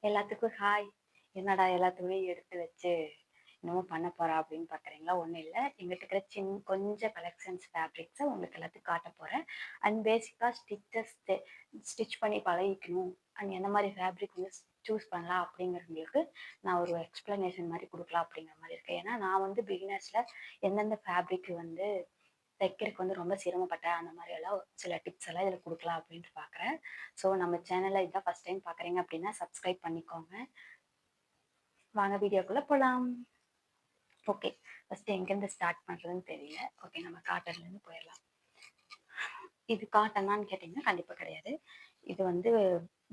எல்லாத்துக்கும் ஹாய். என்னடா எல்லாத்தையுமே எடுத்து வச்சு என்னமோ பண்ண போறா அப்படின்னு பார்க்குறீங்களா? ஒண்ணும் இல்ல. எங்கிட்ட இருக்கிற கொஞ்சம் கலெக்ஷன்ஸ் ஃபேப்ரிக்ஸ உங்களுக்கு எல்லாத்துக்கும் காட்டப் போறேன். அண்ட் பேசிக்கா ஸ்டிச் பண்ணி பழகிக்கணும். அண்ட் எந்த மாரி ஃபேப்ரிக் வந்து சூஸ் பண்ணலாம் அப்படிங்கிறவங்களுக்கு நான் ஒரு எக்ஸ்ப்ளனேஷன் மாரி குடுக்கலாம் அப்படிங்கிற மாரி இருக்கு. ஏன்னா நான் வந்து பிகினர்ஸ்ல எந்தெந்த ஃபேப்ரிக் வந்து தைக்கிறதுக்கு வந்து ரொம்ப சிரமப்பட்டேன். அந்த மாரி எல்லாம் சில டிப்ஸ் எல்லாம் இதில குடுக்கலாம் அப்படின்ட்டு பார்க்குறேன். ஸோ நம்ம சேனல இதான் ஃபர்ஸ்ட் டைம் பார்க்குறீங்க அப்படின்னா சப்ஸ்கிரைப் பண்ணிக்கோங்க. வாங்க வீடியோக்குள்ள போலாம். ஓகே. ஃபர்ஸ்ட் எங்கேருந்து ஸ்டார்ட் பண்றதுன்னு தெரியல. ஓகே நம்ம காட்டன்லேருந்து போயிரலாம். இது காட்டனான்னு கேட்டீங்கன்னா கண்டிப்பா கிடையாது. இது வந்து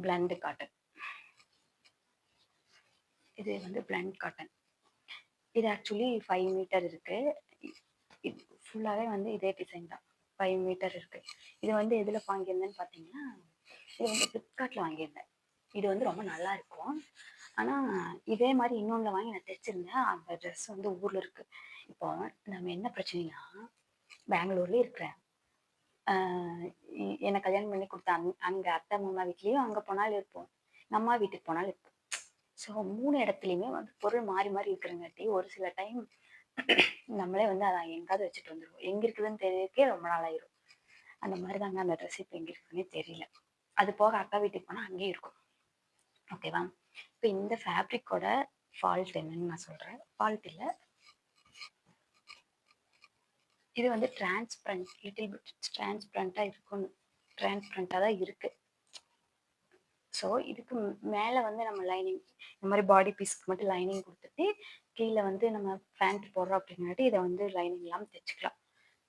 பிளண்ட் காட்டன். இது வந்து பிளண்ட் காட்டன். இது ஆக்சுவலி 5 மீட்டர் இருக்கு. இது ஃபுல்லாவே வந்து இதே டிசைன் தான். 5 மீட்டர் இருக்கு. இது வந்து எதுல வாங்கியிருந்தேன்னு பார்த்தீங்கன்னா, இது வந்து ஃப்ளிப்கார்ட்ல வாங்கியிருந்தேன். இது வந்து ரொம்ப நல்லா இருக்கும். ஆனா, இதே மாரி இன்னொன்ல வாங்கி நான் தைச்சிருந்தேன். அந்த ட்ரெஸ் வந்து ஊர்ல இருக்கு. இப்போ நம்ம என்ன பிரச்சனைன்னா, பெங்களூர்ல இருக்கிறேன். ஆ என்ன கல்யாணம் பண்ணி குடுத்த அங்க அத்தை, மாமா வீட்லயும் அங்க போனாலும் இருப்போம். எங்க அம்மா வீட்டுக்கு போனாலும் இருப்போம். ஸோ 3 இடத்துலயுமே வந்து பொருள் மாறி மாறி இருக்கிறங்காட்டி, ஒரு சில டைம் நம்மளே வந்து அத எங்கேயாவது வச்சுட்டு வந்துருவோம். எங்க இருக்குதுன்னு தெரியறதுக்கே ரொம்ப நாள் ஆயிரும். அந்த மாரி தாங்க அந்த ட்ரெஸ் இப்ப எங்க இருக்குன்னே தெரியல. அது போக அக்கா வீட்டுக்கு போனா அங்கேயும் இருக்கும். ஓகேவா? இப்ப இந்த ஃபேப்ரிக்கோட ஃபால்ட் என்னன்னு நான் சொல்றேன். ஃபால்ட் இல்ல. இது வந்து லிட்டில் பிட் டிரான்ஸ்பரண்டா இருக்கும். டிரான்ஸ்பரண்டா தான் இருக்கு. ஸோ இதுக்கு மேல வந்து நம்ம லைனிங் இந்த மாரி பாடி பீஸ்க்கு மட்டும் லைனிங் குடுத்துட்டு, கீழ வந்து நம்ம பேண்ட் போடுறோம் அப்படிங்காட்டி இத வந்து லைனிங் இல்லாம தச்சுக்கலாம்.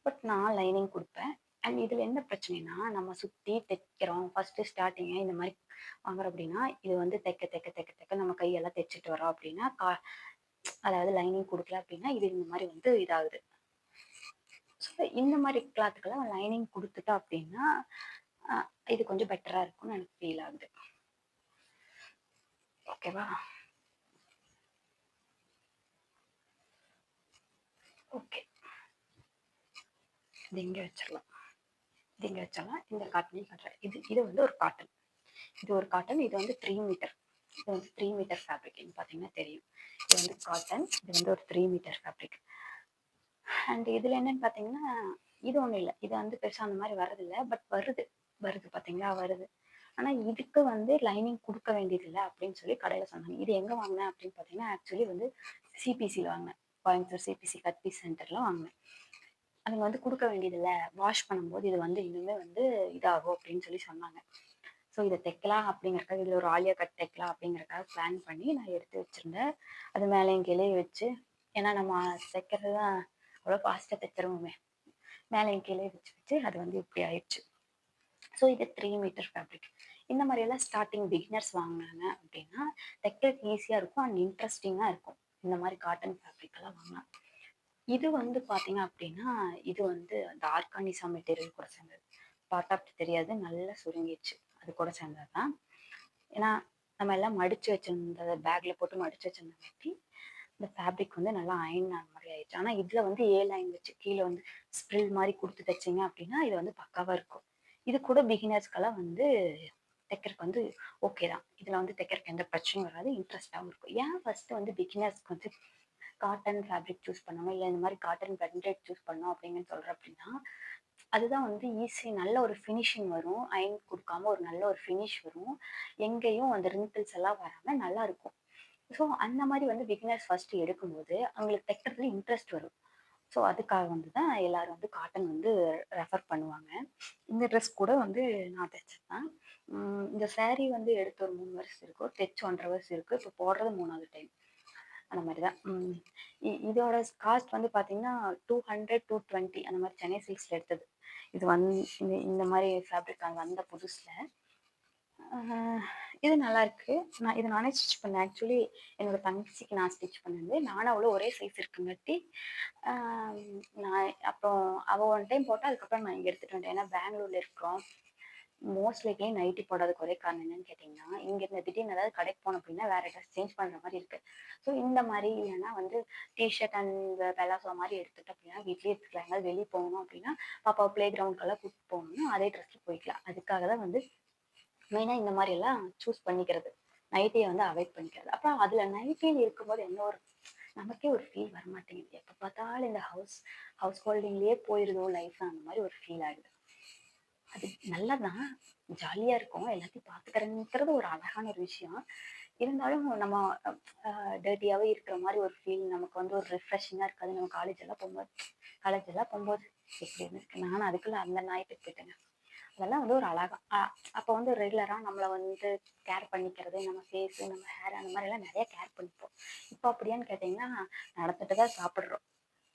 பட் நான் லைனிங் குடுப்பேன். அண்ட் இதுல என்ன பிரச்சனைன்னா, நம்ம சுத்தி தைக்கிறோம். ஃபர்ஸ்ட்டு ஸ்டார்ட்டிங்கே இந்த மாரி வாங்குறோம் அப்படின்னா, இது வந்து தைக்க நம்ம கையெல்லாம் தைச்சுட்டு வரோம் அப்படின்னா, அதாவது லைனிங் குடுக்கல அப்படின்னா, இது இந்த மாரி வந்து இதாகுது. ஸோ இந்த மாரி கிளாத்துக்கெல்லாம் லைனிங் குடுத்துட்டோம் அப்படின்னா, அ இது கொஞ்சம் பெட்டரா இருக்கும்னு எனக்கு ஃபீல் ஆகுது. ஓகேவா? ஓகே. இது இங்க வச்சிரலாம். இது இங்க வச்சிரலாம். இந்த காட்டனையும் காட்டுறேன். இது வந்து ஒரு காட்டன். இது ஒரு காட்டன். இது வந்து 3 மீட்டர். இது வந்து 3 மீட்டர் ஃபேப்ரிக். இது பார்த்தீங்கன்னா தெரியும். இது வந்து காட்டன். இது வந்து ஒரு 3 மீட்டர் ஃபேப்ரிக். அண்ட் இதுல என்னன்னு பார்த்தீங்கன்னா, இது ஒண்ணும் இல்ல. இது வந்து பெருசா அந்த மாரி வரதில்ல. பட் வருது. வருது பார்த்தீங்களா? வருது. ஆனா இதுக்கு வந்து லைனிங் குடுக்க வேண்டியதில்ல அப்படின்னு சொல்லி கடையில சொன்னாங்க. இது எங்க வாங்குனேன் அப்படின்னு பார்த்தீங்கன்னா, ஆக்சுவலி வந்து சிபிசில வாங்குனேன். கோயம்புத்தூர் சிபிசி கட் பீஸ் சென்டர்ல வாங்குனேன். அதுங்க வந்து குடுக்க வேண்டியதில்ல. வாஷ் பண்ணும்போது இது வந்து இன்னுமே வந்து இதாகும் அப்படின்னு சொல்லி சொன்னாங்க. ஸோ இத தைக்கலாம் அப்படிங்கிறக்காக, இதுல ஒரு ஆலியா கட் தைக்கலாம் அப்படிங்கிறக்காக பிளான் பண்ணி நான் எடுத்து வச்சிருந்தேன். அது மேலேயும் கீழயும் வச்சு, ஏன்னா நம்ம தைக்கிறது தான் அவ்வளோ ஃபாஸ்ட்டா தைச்சிருவோமே. மேலேயும் கீழயும் வச்சு வச்சு அது வந்து இப்படி ஆயிடுச்சு. ஸோ இது 3 மீட்டர் ஃபேப்ரிக். இந்த மாரியெல்லாம் ஸ்டார்ட்டிங் பிகினர்ஸ் வாங்குனாங்க அப்படின்னா, தைக்கிறதுக்கு ஈஸியா இருக்கும் அண்ட் இன்ட்ரெஸ்டிங்கா இருக்கும். இந்த மாரி காட்டன் ஃபேப்ரிக் எல்லாம் வாங்குனா. இது வந்து பார்த்தீங்க அப்படின்னா, இது வந்து அந்த ஆர்கானிசா மெட்டீரியல் கூட சேர்ந்தது. பார்த்தா அப்படி தெரியாது. நல்லா சுருங்கிருச்சு. அது கூட சேர்ந்தது தான். ஏன்னா, நம்ம எல்லாம் மடிச்சு வச்சிருந்தத பேக்ல போட்டு மடிச்சு வச்சிருந்தங்காட்டி, இந்த ஃபேப்ரிக் வந்து நல்லா அயர்ன் ஆன மாரி ஆயிடுச்சு. ஆனா இதுல வந்து ஏ லைன் வச்சு கீழ வந்து ஸ்ப்ரில் மாரி குடுத்து தைச்சீங்க அப்படின்னா, இது வந்து பக்காவா இருக்கும். இது கூட பிகினர்ஸ்க்கெல்லாம் வந்து தைக்கிறதுக்கு வந்து ஓகே தான். இதுல வந்து தைக்கிறதுக்கு எந்த பிரச்சனையும் வராது. இன்ட்ரெஸ்ட்டாவும் இருக்கும். ஏன் ஃபர்ஸ்ட் வந்து பிகினர்ஸ்க்கு வந்து காட்டன் ஃபேப்ரிக் சூஸ் பண்ணணும், இல்ல இந்த மாரி காட்டன் பிளண்டட் சூஸ் பண்ணணும் அப்படின்னு சொல்றேன் அப்படின்னா, அதுதான் வந்து ஈஸி. நல்ல ஒரு ஃபினிஷிங் வரும். அயர்ன் குடுக்காம ஒரு நல்ல ஒரு ஃபினிஷ் வரும். எங்கேயும் அந்த ரிங்கிள்ஸ் எல்லாம் வராம நல்லா இருக்கும். ஸோ அந்த மாரி வந்து பிகினர்ஸ் ஃபர்ஸ்ட் எடுக்கும்போது, அவங்களுக்கு தைக்கிறதுல இன்ட்ரெஸ்ட் வரும். ஸோ அதுக்காக வந்து தான் எல்லாரும் வந்து காட்டன் வந்து ரெஃபர் பண்ணுவாங்க. இந்த ட்ரெஸ் கூட வந்து நான் தைச்சது தான். இந்த சாரி வந்து எடுத்து ஒரு 3 வருஷம் இருக்கும். தைச்சு 1 1/2 வருஷம் இருக்கு. இப்போ போடுறது 3வது டைம். அந்த மாரி தான். இதோட காஸ்ட் வந்து பார்த்தீங்கன்னா, 200, 220 அந்த மாரி சென்னை சில்க்ஸ்ல எடுத்தது. இது வந்து இந்த மாரி ஃபேப்ரிக் அங்க வந்த புதுசுல. அ இது நல்லாயிருக்கு. இது நானே ஸ்டிச் பண்ணேன். ஆக்சுவலி என்னோட தங்கச்சிக்கு நான் ஸ்டிச் பண்ணது. நானும் அவளும் ஒரே சைஸ் இருக்குங்காட்டி, அ நான் அப்புறம் அவ ஒன் டைம் போட்டா, அதுக்கப்புறம் நான் இங்க எடுத்துட்டு வந்துட்டேன். ஏன்னா பெங்களூர்ல இருக்கிறோம். மோஸ்ட்லி நைட்டி போடாததுக்கு ஒரே காரணம் என்னன்னு கேட்டீங்கன்னா, இங்கேருந்து திடீர்னு ஏதாவது கடைக்கு போனோம் அப்படின்னா, வேற ட்ரெஸ் சேஞ்ச் பண்ற மாரி இருக்கு. ஸோ இந்த மாரி இல்லன்னா வந்து டீ ஷர்ட் அண்ட் பெலாசோ மாரி எடுத்துட்டோம் அப்படின்னா, வீட்லயே இருக்கலாம். எங்கயாவது வெளிய போகணும் அப்படின்னா, பாப்பாவ பிளே கிரவுண்ட்க்கெல்லாம் கூட்டிட்டு போகணும்னா, அதே ட்ரெஸ்ல போய்க்கலாம். அதுக்காக தான் வந்து மெயினா இந்த மாரி எல்லாம் சூஸ் பண்ணிக்கிறது. நைட்டியை வந்து அவாய்ட் பண்ணிக்கிறது. அப்புறம் அதுல நைட்டின்னு இருக்கும்போது என்ன ஒரு நமக்கே ஒரு ஃபீல் வரமாட்டேங்குது. எப்ப பார்த்தாலும் இந்த ஹவுஸ் ஹோல்டிங்லயே போயிருதோ லைஃப் அந்த மாதிரி ஒரு ஃபீல் ஆகுது. அது நல்லதான், ஜாலியா இருக்கும், எல்லாத்தையும் பார்த்துக்கிறேங்கிறது ஒரு அழகான ஒரு விஷயம். இருந்தாலும் நம்ம டர்ட்டியாவே இருக்கிற மாதிரி ஒரு ஃபீல் நமக்கு வந்து ஒரு ரிஃப்ரெஷிங்கா இருக்காது. நம்ம காலேஜ் எல்லாம் போகும்போது எப்படி இருந்திருக்கு. நானும் அதுக்குள்ள அந்த நாய்ட்டுக்கு போயிட்டேங்க. அதெல்லாம் வந்து ஒரு அழகா அப்போ வந்து ரெகுலரா நம்மளை வந்து கேர் பண்ணிக்கிறது, நம்ம ஃபேஸ் நம்ம ஹேர் அந்த மாதிரி எல்லாம் நிறைய கேர் பண்ணிப்போம். இப்போ அப்படியான்னு கேட்டீங்கன்னா நடந்துட்டு தான் சாப்பிட்றோம்,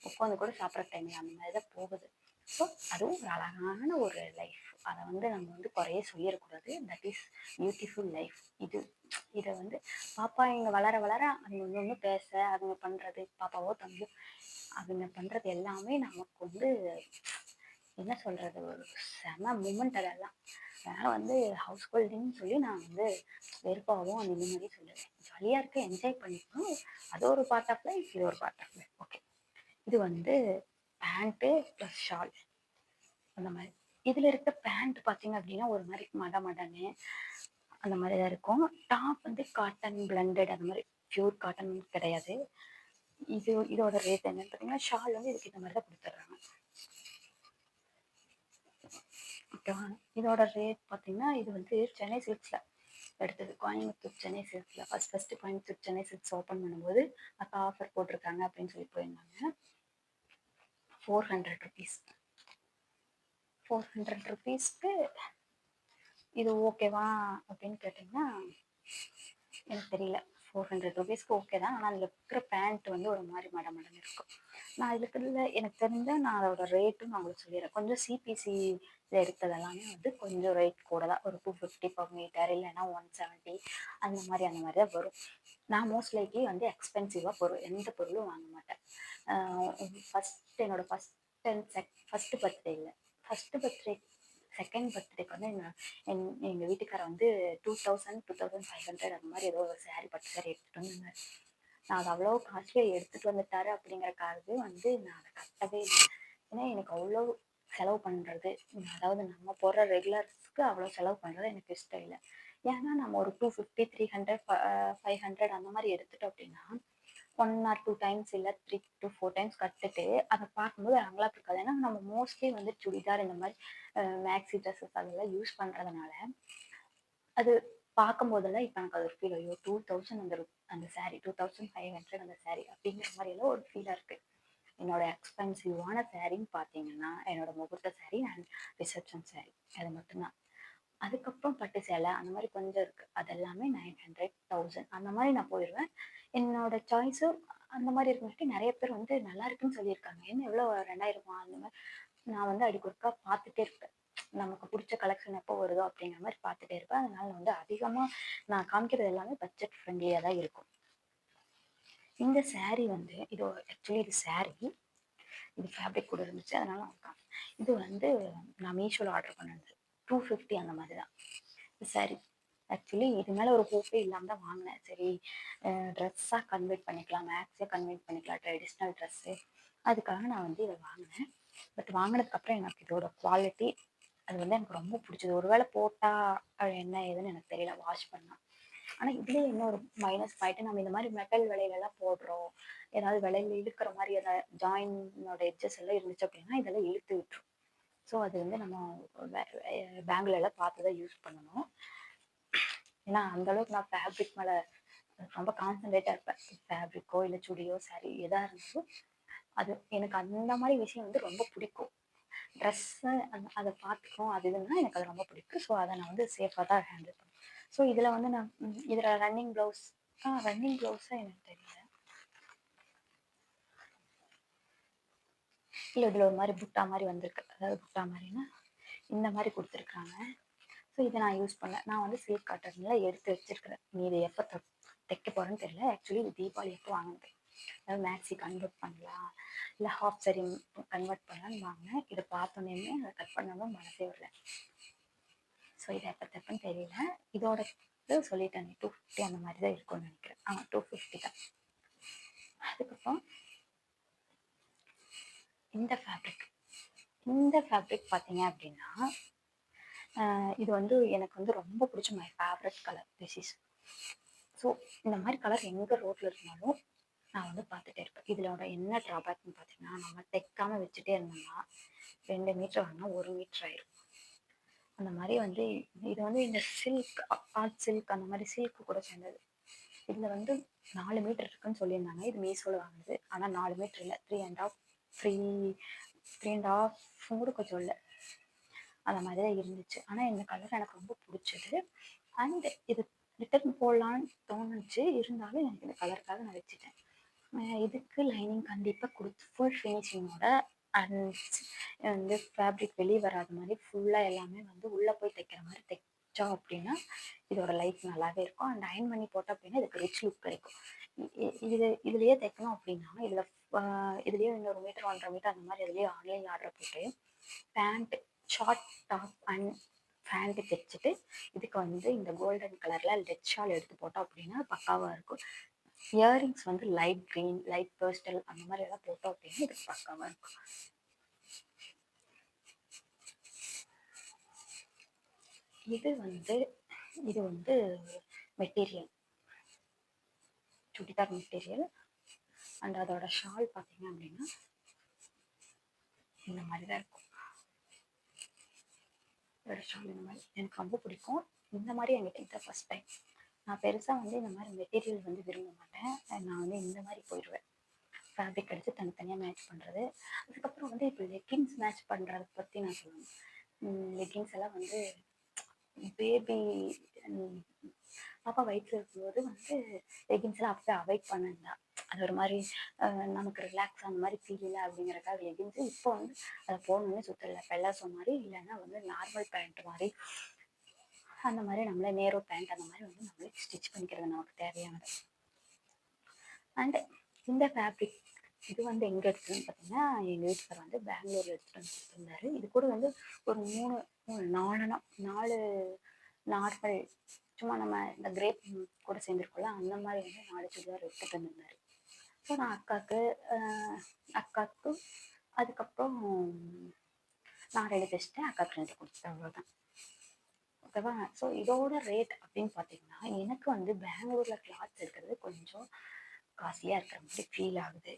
உட்காந்து கூட சாப்பிட்ற டைம்ல அந்த மாதிரி தான் போகுது. ஸோ அதுவும் ஒரு அழகான ஒரு லைஃப். அதை வந்து நம்ம வந்து குறைய சொல்லிடக்கூடாது. That is beautiful life. இதை வந்து பாப்பா இங்க வளர வளர அவங்க ஒன்று பேச அவங்க பண்றது, பாப்பாவோ தம்பியோ அவங்க பண்றது எல்லாமே நமக்கு வந்து என்ன சொல்றது, ஒரு செம மூமெண்ட் அதெல்லாம். அதனால வந்து ஹவுஸ் ஹோல்டிங்னு சொல்லி நான் வந்து வெறுப்பாகவும் அந்த இந்த மாதிரி சொல்லுவேன். ஜாலியா இருக்க, என்ஜாய் பண்ணிக்கணும். அது ஒரு பார்ட் ஆஃப் லைஃப், இது ஒரு பார்ட் ஆஃப் லைஃப். ஓகே, இது வந்து பேண்ட்டு ப்ளஸ் ஷால் அந்த மாதிரி. இதுல இருக்க பேண்ட் பாத்தீங்க அப்படின்னா ஒரு மாதிரி மடன்னு அந்த மாதிரி தான் இருக்கும். டாப் வந்து காட்டன் பிளண்டட் அந்த மாதிரி, பியூர் காட்டன் கிடையாது. இதோட ரேட் என்னன்னு பார்த்தீங்கன்னா ஷால் வந்து இதுக்கு இந்த மாதிரி தான் கொடுத்துட்றாங்க. ஓகேவா, இதோட ரேட் பார்த்தீங்கன்னா இது வந்து சென்னை சில்க்ஸ்ல எடுத்தது. கோயம்புத்தூர் சென்னை சில்க்ஸ்ல first Coimbatore Chennai Silks open பண்ணும்போது அப்போ ஆஃபர் போட்டிருக்காங்க அப்படின்னு சொல்லி போயிருந்தாங்க. 400 rupees. 400 rupeesக்கு இது ஓகேவா அப்படின்னு கேட்டிங்கன்னா எனக்கு தெரியல. 400 rupeesக்கு ஓகே தான். ஆனால் அதில் இருக்கிற பேண்ட் வந்து ஒரு மாதிரி மடன்னு இருக்கும். நான் இதுக்குள்ள எனக்கு தெரிஞ்ச நான் அதோட ரேட்டும் நான் உங்களுக்கு சொல்லிடுறேன். கொஞ்சம் சிபிசி எடுத்தது எல்லாமே வந்து கொஞ்சம் ரேட் கூட தான், ஒரு 250 per meter, இல்லைன்னா 170 அந்த மாதிரி தான் வரும். நான் மோஸ்ட் லைக்லி வந்து எக்ஸ்பென்சிவாக எந்த பொருளும் வாங்க மாட்டேன். என்னோட ஃபஸ்ட்டு பர்த்டே இல்லை, ஃபஸ்ட்டு பர்த்டே செகண்ட் பர்த்டேக்கு வந்து எங்கள் வீட்டுக்காரர் வந்து 2500 அந்த மாதிரி ஏதோ ஒரு பட்டு சாரி எடுத்துகிட்டு வந்தாங்க. நான் அதை அவ்வளோ காஸ்ட்லியாக எடுத்துகிட்டு வந்துட்டாரு அப்படிங்கிறக்காகவே வந்து நான் அதை கட்டவே இல்லை. ஏன்னா எனக்கு அவ்வளோ செலவு பண்ணுறது, அதாவது நம்ம போடுற ரெகுலர்ஸ்க்கு அவ்வளோ செலவு பண்ணுறது எனக்கு இஷ்டம் இல்லை. ஏன்னா நம்ம ஒரு 250 300 500 அந்த மாதிரி எடுத்துட்டோம் அப்படின்னா 1 or 2 times இல்லை 3 to 4 times கட்டுட்டு அதை பார்க்கும்போது அங்கலா இருக்காது. ஏன்னா நம்ம மோஸ்ட்லி வந்து சுடிதார் இந்த மாதிரி மேக்ஸி ட்ரெஸ்ஸஸ் அதெல்லாம் யூஸ் பண்ணுறதுனால அது பார்க்கும் போதெல்லாம் இப்போ எனக்கு அது ஒரு ஃபீல், ஐயோ 2000 அந்த சாரீ, 2500 அந்த சாரீ அப்படிங்கிற மாதிரி எல்லாம் ஒரு ஃபீலாக இருக்குது. என்னோட எக்ஸ்பென்சிவான சாரின்னு பார்த்தீங்கன்னா என்னோட முகூர்த்த சாரீ அண்ட் ரிசப்ஷன் சாரீ, அது மட்டும்தான். அதுக்கப்புறம் பட்டு சேலை அந்த மாதிரி கொஞ்சம் இருக்குது, அதெல்லாமே 900 1000 அந்த மாதிரி நான் போயிடுவேன். என்னோட சாய்ஸும் அந்த மாதிரி இருக்குங்காட்டி நிறைய பேர் வந்து நல்லா இருக்குன்னு சொல்லியிருக்காங்க. என்ன எவ்வளோ 2000 அந்த மாதிரி. நான் வந்து அடிக்கு ஒருக்கா பார்த்துட்டே இருப்பேன், நமக்கு பிடிச்ச கலெக்ஷன் எப்போ வருதோ அப்படிங்கிற மாதிரி பார்த்துட்டே இருப்பேன். அதனால வந்து அதிகமாக நான் காமிக்கிறது எல்லாமே பட்ஜெட் ஃப்ரெண்ட்லியாக தான் இருக்கும். இந்த சாரீ வந்து இது ஆக்சுவலி இது சாரீ, இது ஃபேப்ரிக் கூட இருந்துச்சு அதனால இது வந்து நான் மீஷோவில் ஆர்டர் பண்ணது 250 அந்த மாதிரி தான் சாரீ. ஆக்சுவலி இது மேலே ஒரு ஹோப்பே இல்லாமல் தான் வாங்கினேன். சரி ட்ரெஸ்ஸாக கன்வெர்ட் பண்ணிக்கலாம், மேக்ஸியாக கன்வெர்ட் பண்ணிக்கலாம், ட்ரெடிஷ்னல் ட்ரெஸ்ஸு, அதுக்காக நான் வந்து இதை வாங்கினேன். பட் வாங்கினதுக்கப்புறம் எனக்கு இதோட குவாலிட்டி அது வந்து எனக்கு ரொம்ப பிடிச்சது. ஒருவேளை போட்டால் என்ன ஏதுன்னு எனக்கு தெரியல வாஷ் பண்ணால். ஆனால் இதுலேயே இன்னொரு மைனஸ் பாயிண்ட், நம்ம இந்த மாதிரி மெட்டல் விலையிலலாம் போடுறோம், ஏதாவது விலையில இழுக்கிற மாதிரி ஏதாவது ஜாயினோட எட்ஜஸ் எல்லாம் இருந்துச்சு அப்படின்னா இதெல்லாம் இழுத்து விட்டுரும். ஸோ அது வந்து நம்ம பேங்க்ல எல்லாம் பார்த்து தான் யூஸ் பண்ணணும். ஏன்னா அந்தளவுக்கு நான் ஃபேப்ரிக் மேலே ரொம்ப கான்சன்ட்ரேட்டாக இருப்பேன். ஃபேப்ரிக்கோ இல்லை சுடியோ சாரி எதாக இருந்தாலும் அது எனக்கு அந்த மாதிரி விஷயம் வந்து ரொம்ப பிடிக்கும். ட்ரெஸ்ஸு அதை பார்த்துக்கணும் அது இதுன்னா எனக்கு அது ரொம்ப பிடிக்கும். ஸோ அதை நான் வந்து சேஃபாக தான் ஹேண்டில் பண்ணுவேன். ஸோ இதில் வந்து நான் இதில் ரன்னிங் ப்ளவுஸாக எனக்கு தெரியல, இல்லை இதில் ஒரு மாதிரி புட்டா மாதிரி வந்திருக்கு. அதாவது புட்டா மாதிரின்னா இந்த மாதிரி கொடுத்துருக்காங்க. ஸோ இதை நான் யூஸ் பண்ணேன். நான் வந்து சில்க் காட்டனில் எடுத்து வச்சிருக்கிறேன். நீ இதை எப்போ தைக்க போகிறேன்னு தெரியல. ஆக்சுவலி இது தீபாவளி எப்போ வாங்கினது, அதாவது மேக்ஸி கன்வெர்ட் பண்ணலாம் இல்லை ஹாஃப் சாரி கன்வெர்ட் பண்ணலான்னு வாங்கினேன். இதை பார்த்தோன்னே அதை கட் பண்ணாலும் மனசே வரல. ஸோ இதை எப்போ தைப்பேன்னு தெரியல. இதோட இது சொல்லிட்டேன் 250 அந்த மாதிரி தான் இருக்கும்னு நினைக்கிறேன். 250 தான். அதுக்கப்புறம் இந்த ஃபேப்ரிக் பார்த்தீங்க அப்படின்னா இது வந்து எனக்கு வந்து ரொம்ப பிடிச்ச my favourite colour. This is so இந்த மாதிரி கலர் எங்கே ரோட்டில் இருந்தாலும் நான் வந்து பார்த்துட்டே இருப்பேன். இதோட என்ன ட்ராபேக்னு பார்த்தீங்கன்னா, நம்ம தைக்காமல் வச்சுட்டே இருந்தோம்னா 2 மீட்டர் வாங்கினா 1 மீட்டர் ஆயிரும். அந்த மாதிரி வந்து இது வந்து இந்த சில்க், ஆர்ட் சில்க் அந்த மாதிரி சில்க் கூட சேர்ந்தது. இதில் வந்து 4 மீட்டர் இருக்குன்னு சொல்லியிருந்தாங்க. இது மீஷோவில் வாங்குது. ஆனால் 4 மீட்டர் இல்லை, 3.5 3.5 கூட கொஞ்சம் இல்லை, அந்த மாதிரி தான் இருந்துச்சு. ஆனால் இந்த கலர் எனக்கு ரொம்ப பிடிச்சது. அண்ட் இது ரிட்டர்ன் போடலான்னு தோணுச்சு, இருந்தாலும் எனக்கு இந்த கலருக்காக நான் வச்சுட்டேன். இதுக்கு லைனிங் கண்டிப்பாக கொடுத்து ஃபுல் ஃபினிஷிங்கோட அண்ட் வந்து ஃபேப்ரிக் வெளியே வராத மாதிரி ஃபுல்லாக எல்லாமே வந்து உள்ளே போய் தைக்கிற மாதிரி தைச்சோம் அப்படின்னா இதோட லைஃப் நல்லாவே இருக்கும். அண்ட் அயன் பண்ணி போட்டோம் அப்படின்னா இதுக்கு ரிச் லுக் கிடைக்கும். இதுலேயே தைக்கணும் அப்படின்னா இதுலேயே 1 மீட்டர் 1.5 மீட்டர் அந்த மாதிரி இதுலேயே ஆன்லைன் ஆர்டர் போட்டு pant, short top and pant தைச்சிட்டு இதுக்கு வந்து இந்த கோல்டன் கலரில் லெட் ஷால் எடுத்து போட்டோம் அப்படின்னா பக்காவாக இருக்கும். இயரிங்ஸ் வந்து லைட் க்ரீன், லைட் பேஸ்டல் அந்த மாதிரி எல்லாம் போட்டோம் அப்படின்னா இதுக்கு பக்காவாக இருக்கும். இது வந்து மெட்டீரியல், சுடிதார் மெட்டீரியல். அண்ட் அதோட ஷால் பார்த்தீங்க அப்படின்னா இந்த மாதிரி தான் இருக்கும். இதோட ஷால் இந்த மாதிரி எனக்கு ரொம்ப பிடிக்கும். இந்த மாதிரி என்கிட்ட இதான் ஃபஸ்ட் டைம். நான் பெருசாக வந்து இந்த மாதிரி மெட்டீரியல் வந்து விரும்ப மாட்டேன். நான் வந்து இந்த மாதிரி போயிடுவேன், ஃபேப்ரிக் எடுத்து தனித்தனியாக மேட்ச் பண்ணுறது. அதுக்கப்புறம் வந்து இப்போ லெக்கின்ஸ் மேட்ச் பண்ணுறத பற்றி நான் சொல்லுவேன். லெக்கின்ஸ் எல்லாம் வந்து பேபி பாப்பா வயிற்றில் இருக்கும்போது வந்து லெகின்ஸ்லாம் அப்படியே அவாய்ட் பண்ணிருந்தா. அது ஒரு மாதிரி நமக்கு ரிலாக்ஸ் அந்த மாதிரி ஃபீல் இல்லை அப்படிங்கிறக்காக லெகின்ஸு. இப்போ வந்து அதை போகணுன்னு சுற்றல, பெல்லாசோ மாதிரி இல்லைன்னா வந்து நார்மல் பேண்ட் மாதிரி அந்த மாதிரி நம்மளே நேரோ பேண்ட் அந்த மாதிரி வந்து நம்மளே ஸ்டிச் பண்ணிக்கிறது நமக்கு தேவையானது. அண்ட் இந்த ஃபேப்ரிக் இது வந்து எங்கே எடுத்துன்னு பார்த்தீங்கன்னா எங்கள் வீட்டுக்கார் வந்து பெங்களூரில் எடுத்துகிட்டு வந்து கொடுத்துருந்தாரு. இது கூட வந்து ஒரு 4 நார்மல் சும்மா நம்ம இந்த கிரேப் கூட சேர்ந்துருக்கோம்ல அந்த மாதிரி வந்து 4 சுடிதார் எடுத்துகிட்டு வந்திருந்தாரு. ஸோ நான் அக்காவுக்கு அதுக்கப்புறம் நான் 2 தைச்சிட்டேன், அக்காவுக்கு 2 கொடுத்துட்டேன், அவ்வளோதான். ஓகேவா? ஸோ இதோட ரேட் அப்படின்னு பார்த்தீங்கன்னா எனக்கு வந்து பெங்களூரில் கிளாத்ஸ் எடுக்கிறது கொஞ்சம் காஸ்ட்லியாக இருக்கிற மாதிரி ஃபீல் ஆகுது.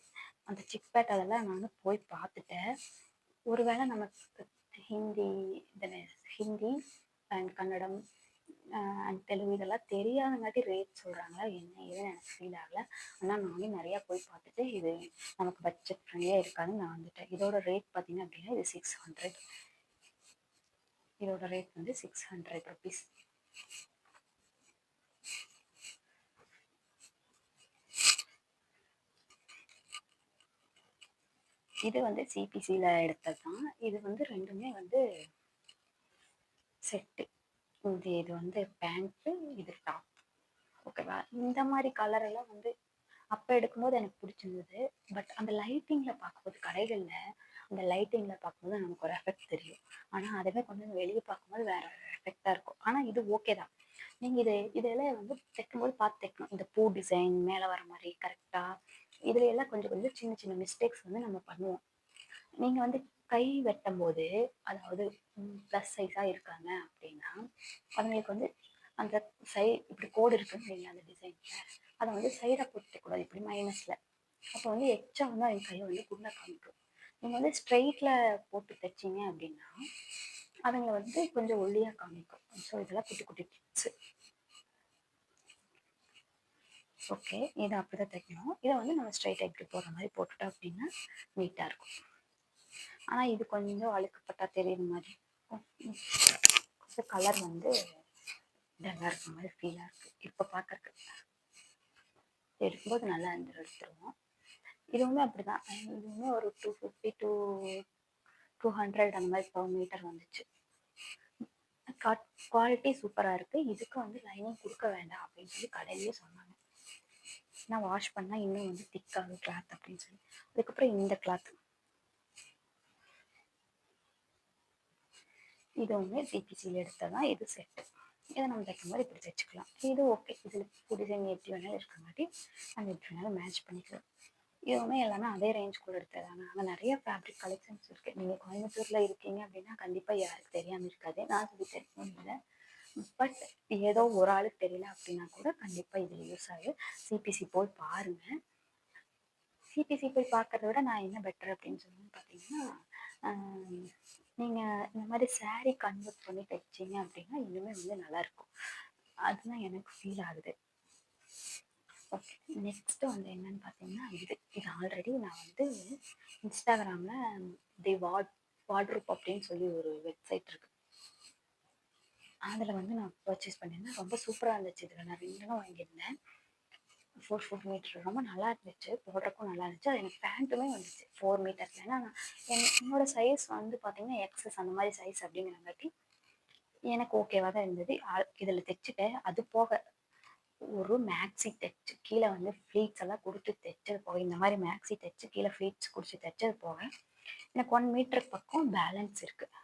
அந்த சிக்பேட் அதெல்லாம் நான் போய் பார்த்துட்டேன். ஒருவேளை நமக்கு ஹிந்தி அண்ட் கன்னடம் அண்ட் தெலுங்கு இதெல்லாம் தெரியாதங்காட்டி ரேட் சொல்கிறாங்களா என்ன ஏதுன்னு எனக்கு ஃபீல் ஆகலை. ஆனால் நானும் நிறையா போய் பார்த்துட்டு இது நமக்கு பட்ஜெட் ஃப்ரெண்ட்லியாக இருக்காதுன்னு நான் வந்துட்டேன். இதோட ரேட் பார்த்தீங்க அப்படின்னா இது 600. இதோட ரேட் வந்து 600 ருபீஸ். இது வந்து சிபிசியில் எடுத்தது தான். இது வந்து ரெண்டுமே வந்து செட்டு. இது வந்து பேண்ட்டு, இது டாப். ஓகேவா? இந்த மாதிரி கலரெல்லாம் வந்து அப்போ எடுக்கும்போது எனக்கு பிடிச்சிருந்தது. பட் அந்த லைட்டிங்கில் பார்க்கும்போது கடைகளில் அந்த லைட்டிங்கில் பார்க்கும்போது நமக்கு ஒரு எஃபெக்ட் தெரியும். ஆனால் அதுவே கொஞ்சம் வெளியே பார்க்கும்போது வேறு எஃபெக்டாக இருக்கும். ஆனால் இது ஓகே தான். நீங்கள் இதெல்லாம் வந்து தைக்கும்போது பார்த்து தைக்கணும். இந்த பூ டிசைன் மேலே வர மாதிரி கரெக்டாக இதுல எல்லாம் கொஞ்சம் சின்ன சின்ன மிஸ்டேக்ஸ் வந்து நம்ம பண்ணுவோம். நீங்கள் வந்து கை வெட்டும் போது அதாவது ப்ளஸ் சைஸாக இருக்காங்க அப்படின்னா அவங்களுக்கு வந்து அந்த இப்படி கோடு இருக்குன்னு வைங்க அந்த டிசைனில், அதை வந்து சைடாக போட்டுக்கூடாது, இப்படி மைனஸில். அப்போ வந்து எக்ஸ்ட்ரா வந்து அவங்க கையை வந்து குண்டா காமிக்கும். நீங்கள் வந்து ஸ்ட்ரெயிட்டில் போட்டு தைச்சிங்க அப்படின்னா அவங்க வந்து கொஞ்சம் ஒல்லியாக காமிக்கும். ஸோ இதெல்லாம் குட்டி குட்டி டிப்ஸு. ஓகே, இதை அப்படி தான் தைக்கணும். இதை வந்து நம்ம ஸ்ட்ரைட்டாக இப்படி போடுற மாதிரி போட்டுட்டோம் அப்படின்னா நீட்டாக இருக்கும். ஆனால் இது கொஞ்சம் அழுக்கப்பட்டா தெரியுற மாதிரி கொஞ்சம் கலர் வந்து டல்லாக இருக்கிற மாதிரி ஃபீலாக இருக்குது இப்போ பார்க்கறதுக்கு. எடுக்கும்போது நல்லா எடுத்துருவோம். இதுவுமே அப்படி தான். இதுவுமே ஒரு 250 to 200 அந்த மாதிரி per மீட்டர் வந்துச்சு. குவாலிட்டி சூப்பராக இருக்குது. இதுக்கு வந்து லைனிங் கொடுக்க வேண்டாம் அப்படின்னு சொல்லி கடையிலேயே சொன்னாங்க. நான் வாஷ் பண்ணால் இன்னும் வந்து திக்காகும் கிளாத் அப்படின்னு சொல்லி. அதுக்கப்புறம் இந்த கிளாத் இதுவுமே சிபிசியில் எடுத்ததான். இது செட்டு. இதை நம்ம தைக்கும் போது இப்படி தைச்சிக்கலாம். இது ஓகே. இதில் டிசைன் எப்படி வேணாலும் இருக்கங்காட்டி நம்ம எப்படி வேணாலும் மேட்ச் பண்ணிக்கலாம். இதுவுமே எல்லாமே அதே ரேஞ்சுக்குள்ளே எடுத்ததாங்க. அங்கே நிறைய ஃபேப்ரிக் கலெக்ஷன்ஸ் இருக்குது. நீங்கள் கோயம்புத்தூரில் இருக்கீங்க அப்படின்னா கண்டிப்பாக யாருக்கு தெரியாமல் இருக்காது. நான் சொல்லி தெரியும் இல்லை. பட் ஏதோ ஒரு ஆளுக்கு தெரியல அப்படின்னா கூட கண்டிப்பாக இதில் யூஸ் ஆகும். சிபிசி போய் பாருங்கள். சிபிசி போய் பார்க்கறத விட நான் என்ன பெட்டர் அப்படின்னு சொல்லி பார்த்தீங்கன்னா, நீங்கள் இந்த மாதிரி saree கன்வெர்ட் பண்ணி தைச்சிங்க அப்படின்னா இன்னுமே வந்து நல்லாயிருக்கும். அதுதான் எனக்கு ஃபீல் ஆகுது. ஓகே, நெக்ஸ்ட்டு வந்து என்னன்னு பார்த்தீங்கன்னா, இது ஆல்ரெடி நான் வந்து இன்ஸ்டாகிராமில் வார்ட்ரூப் அப்படின்னு சொல்லி ஒரு வெப்சைட் இருக்குது. அதில் வந்து நான் பர்ச்சேஸ் பண்ணியிருந்தேன். ரொம்ப சூப்பராக இருந்துச்சு. இதில் நான் 2 வாங்கியிருந்தேன். 4 மீட்டர் ரொம்ப நல்லா இருந்துச்சு. போடுறக்கும் நல்லா இருந்துச்சு. அது எனக்கு பேண்ட்டுமே வந்துச்சு 4 மீட்டர்ஸ். ஏன்னா நான் என்னோட சைஸ் வந்து பார்த்தீங்கன்னா எக்ஸஸ் அந்த மாதிரி சைஸ் அப்படிங்கிறங்காட்டி எனக்கு ஓகேவாக தான் இருந்தது. இதில் தைச்சிட்டேன். அது போக ஒரு மேக்ஸி தைச்சு கீழே வந்து ஃப்ளீட்ஸ் எல்லாம் கொடுத்து தைச்சது போக, இந்த மாதிரி மேக்ஸி தைச்சு கீழே ஃப்ளீட்ஸ் கொடுத்து தைச்சது போக எனக்கு 1 மீட்டர் பக்கம் பேலன்ஸ் இருக்குது.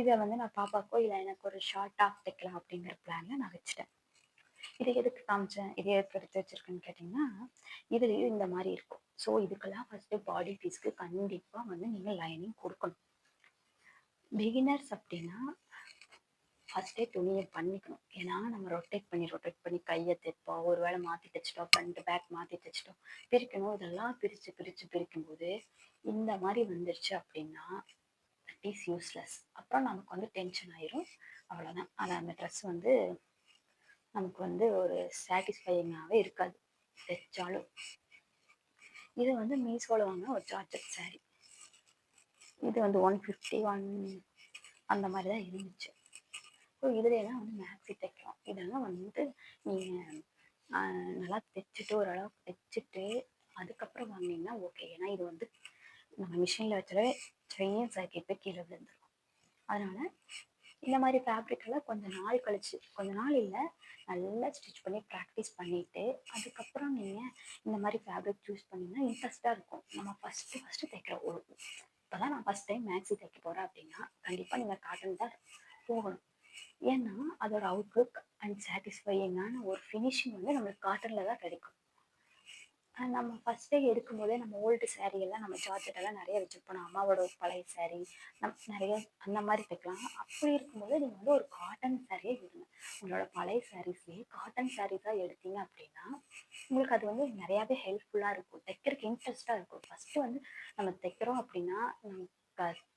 இதை வந்து நான் பாப்பாக்கோ இல்லை எனக்கு ஒரு ஷார்ட் டாப் தைக்கலாம் அப்படிங்கிற பிளானில் நான் வச்சுட்டேன். இதை எதுக்கு காமிச்சேன், இதை எதுக்கு எடுத்து வச்சிருக்கேன்னு கேட்டிங்கன்னா, இதுலேயும் இந்த மாதிரி இருக்கும். ஸோ இதுக்கெல்லாம் ஃபஸ்ட்டு பாடி பீஸ்க்கு கண்டிப்பாக வந்து நீங்கள் லைனிங் கொடுக்கணும். பிகினர்ஸ் அப்படின்னா ஃபஸ்ட்டே துணியை பண்ணிக்கணும். ஏன்னா நம்ம ரொட்டேட் பண்ணி கையை தைப்போம். ஒரு வேளை மாற்றி தைச்சிட்டோம், ஃப்ரண்ட் பேக் மாற்றி தைச்சிட்டோம், பிரிக்கணும். இதெல்லாம் பிரிக்கும்போது இந்த மாதிரி வந்துருச்சு அப்படின்னா தட் இஸ் யூஸ்லெஸ். அப்புறம் நமக்கு வந்து டென்ஷன் ஆயிரும். அவ்வளோதான். ஆனால் அந்த ட்ரெஸ் வந்து நமக்கு வந்து ஒரு சாட்டிஸ்ஃபையிங்காகவே இருக்காது தைச்சாலும். இது வந்து மீஷோவில் வாங்கின ஒரு ஜார்ஜெட் saree. இது வந்து 150 அந்த மாதிரி தான் இருந்துச்சு. ஸோ இதுலாம் வந்து மேக்ஸி தைக்கிறோம். இதெல்லாம் வந்து நீங்கள் நல்லா தைச்சிட்டு ஓரளவுக்கு தைச்சிட்டு அதுக்கப்புறம் வாங்கினீங்கன்னா ஓகே. ஏன்னா இது வந்து நம்ம மிஷினில் வச்சாலே செயின் சர்க்கிட் போய் கீழே விழுந்துடும். அதனால் இந்த மாதிரி ஃபேப்ரிக்கெல்லாம் கொஞ்ச நாள் இல்லை, நல்லா ஸ்டிச் பண்ணி ப்ராக்டிஸ் பண்ணிவிட்டு அதுக்கப்புறம் நீங்கள் இந்த மாதிரி ஃபேப்ரிக் சூஸ் பண்ணிங்கன்னா இன்ட்ரெஸ்ட்டாக இருக்கும். நம்ம ஃபஸ்ட்டு தைக்கிற இப்போ தான் நான் ஃபஸ்ட் டைம் மேக்ஸி தைக்க போகிறேன் அப்படின்னா கண்டிப்பாக நீங்கள் காட்டன் தான் போகணும். ஏன்னா அதோட அவுட்லுக் அண்ட் சாட்டிஸ்ஃபையிங்கான ஒரு ஃபினிஷிங் வந்து நம்மளுக்கு காட்டனில் தான் கிடைக்கும். நம்ம ஃபஸ்ட்டே எடுக்கும்போதே நம்ம ஓல்டு எல்லாம் நம்ம ஜார்ஜெட்டெல்லாம் நிறைய வச்சுருப்போம். அம்மாவோட பழைய saree நிறைய அந்த மாதிரி தைக்கலாம். அப்படி இருக்கும்போது நீங்கள் வந்து ஒரு காட்டன் சாரியே எடுங்க. உங்களோட பழைய சாரீஸ்லேயே காட்டன் சாரீஸாக எடுத்தீங்க அப்படின்னா உங்களுக்கு அது வந்து நிறையாவே ஹெல்ப்ஃபுல்லாக இருக்கும். தைக்கிறதுக்கு இன்ட்ரெஸ்ட்டாக இருக்கும். ஃபஸ்ட்டு வந்து நம்ம தைக்கிறோம் அப்படின்னா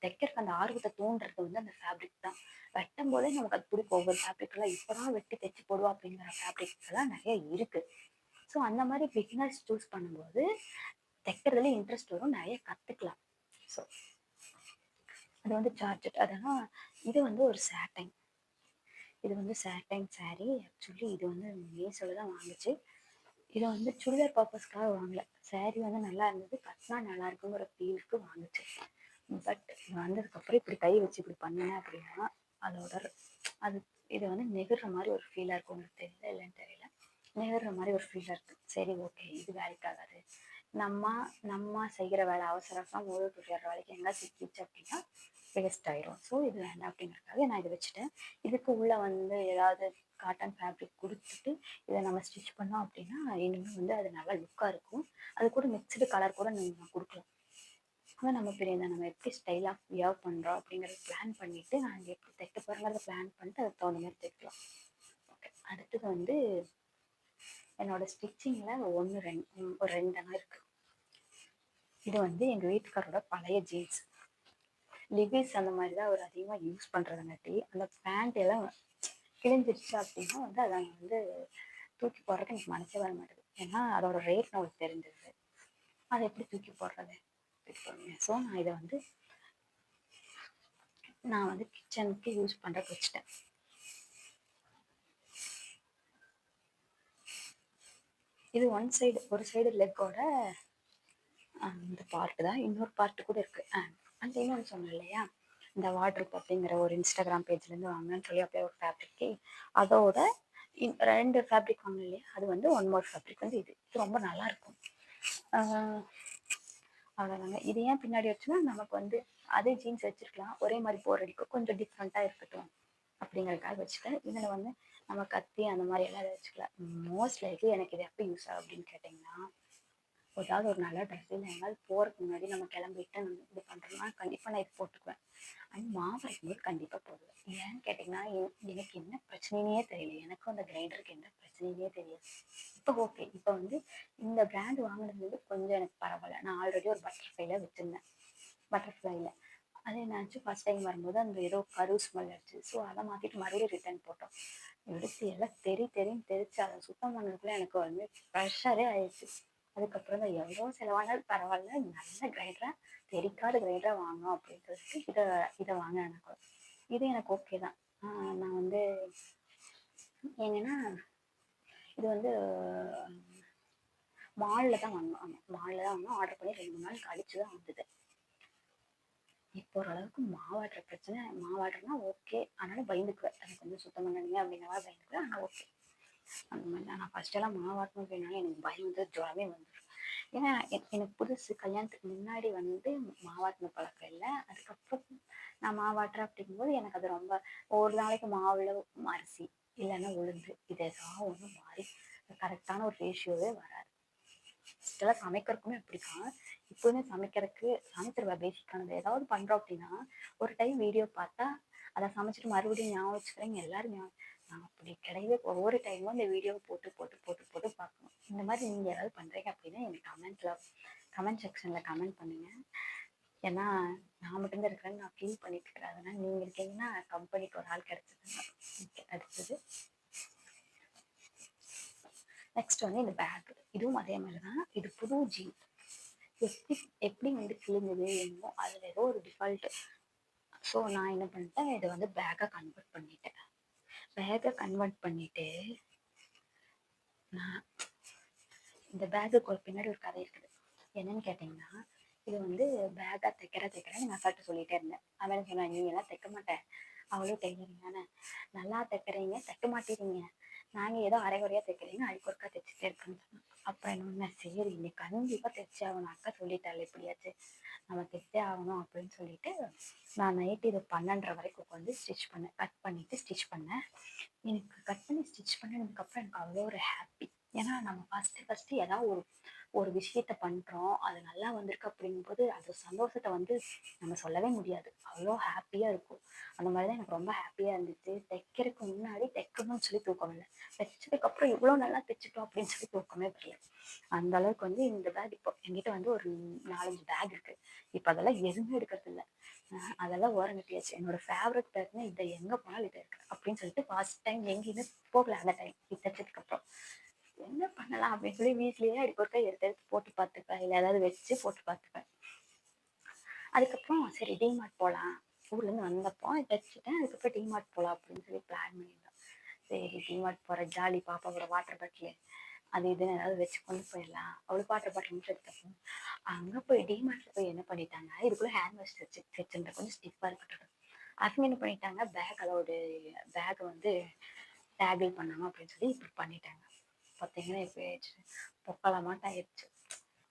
தைக்கிறதுக்கு அந்த ஆர்வத்தை தூண்டுறது வந்து அந்த ஃபேப்ரிக் தான். வெட்டும் போதே நமக்கு அது பிடிக்கும். ஒவ்வொரு ஃபேப்ரிக்கெல்லாம் இப்போ தான் வெட்டி தைச்சி போடுவோம் அப்படிங்கிற ஃபேப்ரிக்ஸ் எல்லாம் நிறைய இருக்குது. ஸோ அந்த மாதிரி பிகினர்ஸ் சூஸ் பண்ணும்போது தைக்கிறதுல இன்ட்ரெஸ்ட் வரும், நிறைய கற்றுக்கலாம். ஸோ அது வந்து ஜார்ஜெட். அதெல்லாம் இது வந்து ஒரு சாட்டைன். இது வந்து சாட்டைன் saree. ஆக்சுவலி இது வந்து மீஷோவில் தான் வாங்குச்சு. இதை வந்து சுடிதார் பர்பஸ்க்காக வாங்கலை. saree வந்து நல்லா இருந்தது, கட்டினா நல்லா இருக்குங்கிற ஃபீலுக்கு வாங்குச்சு. பட் வந்ததுக்கப்புறம் இப்படி கை வச்சு இப்படி பண்ணினேன் அப்படின்னா அதோட அது இது வந்து நெகிற மாதிரி ஒரு ஃபீலாக இருக்கும். உங்களுக்கு தெரியல இல்லைன்னு தெரியல, நெகிற மாதிரி ஒரு ஃபீலாக இருக்குது. சரி ஓகே, இது வேலைக்கு ஆகாது. நம்ம செய்கிற வேலை அவசரமாக முதல் துறையிற வேலைக்கு எங்கே சிக்கிச்சு அப்படின்னா வேஸ்ட் ஆயிரும். ஸோ இது வேண்டாம் அப்படிங்கிறதுக்காக நான் இதை வச்சுட்டேன். இதுக்கு உள்ளே வந்து ஏதாவது காட்டன் ஃபேப்ரிக் கொடுத்துட்டு இதை நம்ம ஸ்டிச் பண்ணோம் அப்படின்னா இனிமேல் வந்து அது நல்லா லுக்காக இருக்கும். அது கூட மிக்சடு கலர் கூட நம்ம கொடுக்கலாம். ஆனால் நம்ம நம்ம எப்படி ஸ்டைலாக வியர் பண்ணுறோம் அப்படிங்கிறத பிளான் பண்ணிவிட்டு நான் இங்கே எப்படி தைக்க போகிறோங்கிறத பிளான் பண்ணிட்டு அதுக்கு தகுந்த மாதிரி தைக்கலாம். ஓகே, அடுத்தது வந்து என்னோட ஸ்டிச்சிங்கில் ஒரு 2 இருக்குது. இது வந்து எங்கள் வீட்டுக்காரோட பழைய ஜீன்ஸ் லிவிஸ் அந்த மாதிரி தான் அவர் அதிகமாக யூஸ் பண்ணுறதுங்காட்டி அந்த பேண்ட் எல்லாம் கிழிஞ்சிருச்சு அப்படின்னா வந்து அதை வந்து தூக்கி போடுறதுக்கு எனக்கு மனசே வர மாட்டேது. ஏன்னா அதோட ரேட் நம்மளுக்கு தெரிஞ்சது, அதை எப்படி தூக்கி போடுறது. ஸோ நான் வந்து கிச்சனுக்கு யூஸ் பண்ணுறதுக்கு வச்சுட்டேன். இது ஒரு சைடு லெக்கோட அந்த பார்ட்டு தான். இன்னொரு பார்ட்டு கூட இருக்குது. அந்த இன்னொன்று சொன்னேன் இல்லையா, இந்த வாட்ரூப் அப்படிங்கிற ஒரு இன்ஸ்டாகிராம் பேஜ்லேருந்து வாங்கினேன்னு சொல்லி அப்படியே ஒரு ஃபேப்ரிக்கு அதோட 2 ஃபேப்ரிக் வாங்கினேன் இல்லையா, அது வந்து 1 மோர் ஃபேப்ரிக் வந்து இது ரொம்ப நல்லாயிருக்கும். அவ்வளோதாங்க. இது ஏன் பின்னாடி வச்சுன்னா நமக்கு வந்து அதே ஜீன்ஸ் வச்சுருக்கலாம், ஒரே மாதிரி போர் அடிக்கும், கொஞ்சம் டிஃப்ரெண்ட்டாக இருக்கட்டும் அப்படிங்கிறதுக்காக வச்சுட்டேன். இதில் வந்து நம்ம கத்தி அந்த மாதிரி எல்லாம் இதை வச்சுக்கலாம். மோஸ்ட் லைக்லி எனக்கு இது எப்போ யூஸ் ஆகும் அப்படின்னு கேட்டிங்கன்னா, ஏதாவது ஒரு நல்ல ட்ரெஸ் இல்லை எங்கேயாவது போகிறதுக்கு முன்னாடி நம்ம கிளம்பிட்டு நம்ம இது பண்ணுறோம்னா கண்டிப்பாக நான் இது போட்டுக்குவேன். அண்ட் மாவு அரைக்கும்போது கண்டிப்பாக போடுவேன். ஏன்னு கேட்டிங்கன்னா எனக்கு என்ன பிரச்சனையே தெரியல. எனக்கும் அந்த கிரைண்டருக்கு என்ன பிரச்சனையே தெரியாது. இப்போ ஓகே. இப்போ வந்து இந்த பிராண்ட் வாங்கினது வந்து கொஞ்சம் எனக்கு பரவாயில்ல. நான் ஆல்ரெடி ஒரு பட்டர்ஃப்ளைல வச்சுருந்தேன். பட்டர்ஃப்ளைல அது என்னாச்சு ஃபர்ஸ்ட் டைம் வரும்போது அந்த ஏதோ கரு ஸ்மெல் அடிச்சு. ஸோ அதை மாற்றிட்டு மறுபடியும் ரிட்டர்ன் போட்டோம். எடுத்து எல்லாம் தெரின்னு தெரிச்சு அதை சுத்தம் பண்ணதுக்குள்ள எனக்கு வந்து ப்ரெஷரே ஆயிடுச்சு. அதுக்கப்புறம் தான் எவ்வளோ செலவானாலும் பரவாயில்ல, நல்ல கிரைண்டராக தெரிக்காத கிரைண்டராக வாங்கணும் அப்படின்னு சொல்லிட்டு இதை வாங்க எனக்கு இது எனக்கு ஓகே தான். நான் வந்து என்னன்னா இது வந்து மாலில் தான் வாங்கணும். ஆமாம், மாலில் தான் வாங்கணும். ஆர்டர் பண்ணி 2 3 நாள் கழிச்சு தான் வந்தது. இப்போ ஓரளவுக்கு மாவாட்டுற பிரச்சனை, மாவாட்டுறனா ஓகே. ஆனாலும் பயந்துக்குவேன். அது கொஞ்சம் சுத்தம் பண்ணணுங்க அப்படிங்கிற மாதிரி பயந்துக்குவேன். ஆனால் ஓகே. அந்த மாதிரி தான் நான் ஃபஸ்ட்டெல்லாம் மாவாட்டணும் அப்படின்னாலும் எனக்கு பயம் வந்து ஜுரமே வந்துடும். ஏன்னா எனக்கு புதுசு கல்யாணத்துக்கு முன்னாடி வந்து மாவாட்டின பழக்கம் இல்லை. அதுக்கப்புறம் நான் மாவாட்டுறேன் அப்படிங்கும்போது எனக்கு அது ரொம்ப ஒரு நாளைக்கு மாவில் அரிசி இல்லைன்னா உளுந்து இது ஏதாவது ஒன்று மாறி கரெக்டான ஒரு ரேஷியோவே வராது. இதெல்லாம் சமைக்கிறதுக்குமே அப்படிதான். இப்போவுமே சமைக்கிறதுக்கு சமைச்சிருவேன் பேசிக்கானது. ஏதாவது பண்ணுறோம் அப்படின்னா ஒரு டைம் வீடியோ பார்த்தா அதை சமைச்சிட்டு மறுபடியும் ஞாபகம் வச்சுக்கிறேங்க எல்லாரும் நான் அப்படி கிடையவே ஒவ்வொரு டைமும் இந்த வீடியோவை போட்டு போட்டு போட்டு போட்டு பார்க்கணும். இந்த மாதிரி நீங்கள் ஏதாவது பண்ணுறீங்க அப்படின்னா எனக்கு கமெண்ட் செக்ஷனில் கமெண்ட் பண்ணுங்கள். ஏன்னா நான் மட்டும்தான் இருக்கிறேன்னு நான் ஃபீல் பண்ணிட்டு இருக்கிறேன். அதனால் நீங்கள் இருக்கீங்கன்னா கம்பெனிக்கு ஒரு ஆள் கிடைச்சது அடுத்தது. நெக்ஸ்ட் வந்து இந்த பேக். இதுவும் அதே மாதிரி தான். இது புது ஜீன் எப்படி எப்படி வந்து கிழிஞ்சது என்னமோ அதில் ஏதோ ஒரு டிஃபால்ட்டு. ஸோ நான் என்ன பண்ணிட்டேன், இதை வந்து பேக்காக கன்வெர்ட் பண்ணிட்டேன். நான் இந்த பேக்குக்கு ஒரு பின்னாடி ஒரு கதை இருக்குது. என்னன்னு கேட்டிங்கன்னா, இது வந்து பேக்காக தைக்கிறேன்னு எங்கள் அக்காட்ட சொல்லிகிட்டே இருந்தேன். அவன் சொன்னான், நீ எல்லாம் தைக்க மாட்டேன், அவ்வளோ டைலரிங் தானே, நல்லா தைக்கிறீங்க, தைக்க மாட்டேறீங்க, நாங்கள் ஏதோ அரைகுறையாக தைக்கிறீங்க, அடிக்கொருக்கா தைச்சிட்டே இருக்குன்னு சொன்னோம். அப்புறம் என்ன, சரி நீ கண்டிப்பாக தைச்சே ஆகணும், அக்கா சொல்லிட்டாள் எப்படியாச்சு நம்ம தைச்சே ஆகணும் அப்படின்னு சொல்லிட்டு நான் நைட்டு இது 12:30 வரைக்கும் உட்காந்து ஸ்டிச் பண்ணேன். கட் பண்ணிவிட்டு ஸ்டிச் பண்ணேன். எனக்கு கட் பண்ணி ஸ்டிச் பண்ணதுக்கப்புறம் எனக்கு அவ்வளோ ஒரு ஹாப்பி. ஏன்னா நம்ம ஃபஸ்ட்டு ஏதாவது ஒரு விஷயத்த பண்ணுறோம், அது நல்லா வந்திருக்கு அப்படிங்கும்போது அது சந்தோஷத்தை வந்து நம்ம சொல்லவே முடியாது. அவ்வளோ ஹாப்பியாக இருக்கும். அந்த மாதிரி தான் எனக்கு ரொம்ப ஹாப்பியாக இருந்துச்சு. தைக்கிறதுக்கு முன்னாடி தைக்கணும்னு சொல்லி தூக்கம் இல்லை, தைச்சதுக்கப்புறம் இவ்வளோ நல்லா தைச்சிட்டோம் அப்படின்னு சொல்லி தூக்கமே வரல. அந்த அளவுக்கு வந்து இந்த பேக் இப்போ என்கிட்ட வந்து ஒரு 4 5 பேக் இருக்குது. இப்போ அதெல்லாம் எதுவுமே எடுக்கிறது இல்லை. அதெல்லாம் ஓரம் கட்டியாச்சு. என்னோட ஃபேவரட் பேக்னா இதை எங்கே போனாலும் இது இருக்கு அப்படின்னு சொல்லிட்டு ஃபர்ஸ்ட் டைம் எங்கேயுமே போகல. அந்த டைம் இது தைச்சதுக்கப்புறம் என்ன பண்ணலாம் அப்படின்னு சொல்லி வீட்லேயே அடிக்கொருக்கா எடுத்து போட்டு பார்த்துப்பேன், இல்லை ஏதாவது வச்சு போட்டு பார்த்துப்பேன். அதுக்கப்புறம் சரி டிமார்ட் போகலாம், ஊர்லேருந்து வந்தப்போ தைச்சிட்டேன். அதுக்கப்புறம் டிமார்ட் போகலாம் அப்படின்னு சொல்லி பிளான் பண்ணியிருந்தோம். சரி டிமார்ட் போகிற ஜாலி, பாப்பாவோட வாட்டர் பாட்டில் அது இதுன்னு ஏதாவது வச்சு கொண்டு போயிடலாம். அவளுக்கு வாட்டர் பாட்டில் மட்டும் எடுத்துப்போம். அங்கே போய் டிமார்ட்டில் போய் என்ன பண்ணிட்டாங்க, இதுக்குள்ளே ஹேண்ட் வாஷ் வச்சுருந்தேன், கொஞ்சம் ஸ்டிஃபாக இருக்கட்டும். அவங்க என்ன பண்ணிட்டாங்க, பேக்கை வந்து டேகிள் பண்ணாங்க அப்படின்னு சொல்லி இப்படி பண்ணிட்டாங்க. பார்த்தீங்கன்னா இப்போ ஆயிடுச்சு, பொக்கலமாட்டம் ஆயிடுச்சு.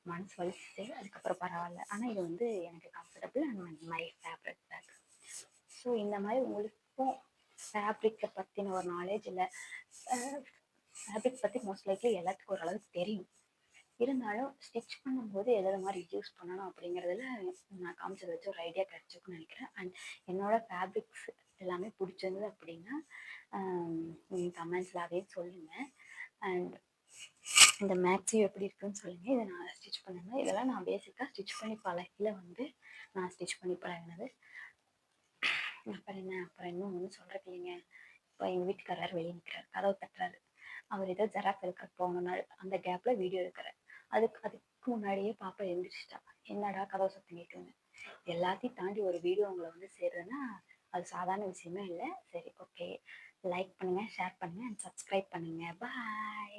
மனசு வலிச்சு. அதுக்கப்புறம் பரவாயில்ல. ஆனால் இது வந்து எனக்கு comfortable and my favourite pack. So இந்த மாதிரி உங்களுக்கும் ஃபேப்ரிக்கை பற்றின ஒரு நாலேஜ் இல்லை, ஃபேப்ரிக் பற்றி மோஸ்ட் லைக்லி எல்லாத்துக்கும் ஓரளவுக்கு தெரியும். இருந்தாலும் ஸ்டிச் பண்ணும்போது எதில் மாதிரி யூஸ் பண்ணணும் அப்படிங்கிறதுல நான் காமிச்சதை வச்சு ஒரு ஐடியா கிடச்சிருக்குன்னு நினைக்கிறேன். அண்ட் என்னோடய ஃபேப்ரிக்ஸ் எல்லாமே பிடிச்சிருந்தது அப்படின்னா நீங்கள் கமெண்ட்ஸில் அதையும் சொல்லுங்கள். அண்ட் இந்த மேக்ஸியும் எப்படி இருக்குன்னு சொல்லுங்கள். இதை நான் ஸ்டிச் பண்ணுங்க. இதெல்லாம் நான் பேசிக்காக ஸ்டிச் பண்ணி பழகில வந்து நான் ஸ்டிச் பண்ணி பழகினது. அப்புறம் இன்னும் ஒன்றும் சொல்கிறது இல்லைங்க. இப்போ எங்கள் வீட்டுக்காரர் வெளியே நிற்கிறார், கதவு தட்டுறாரு. அவர் ஏதோ ஜெராக்ஸ் எடுக்க போன நாள் அந்த கேப்பில் வீடியோ எடுக்கிறேன். அதுக்கு முன்னாடியே பாப்பா எழுந்திரிச்சிட்டா. என்னடா கதவு சத்தம் கேட்குங்க. எல்லாத்தையும் தாண்டி ஒரு வீடியோ உங்களை வந்து சேர்றதுன்னா அது சாதாரண விஷயமே இல்லை. சரி ஓகே, லைக் பண்ணுங்கள், ஷேர் பண்ணுங்கள் அண்ட் சப்ஸ்கிரைப் பண்ணுங்கள். பாய்.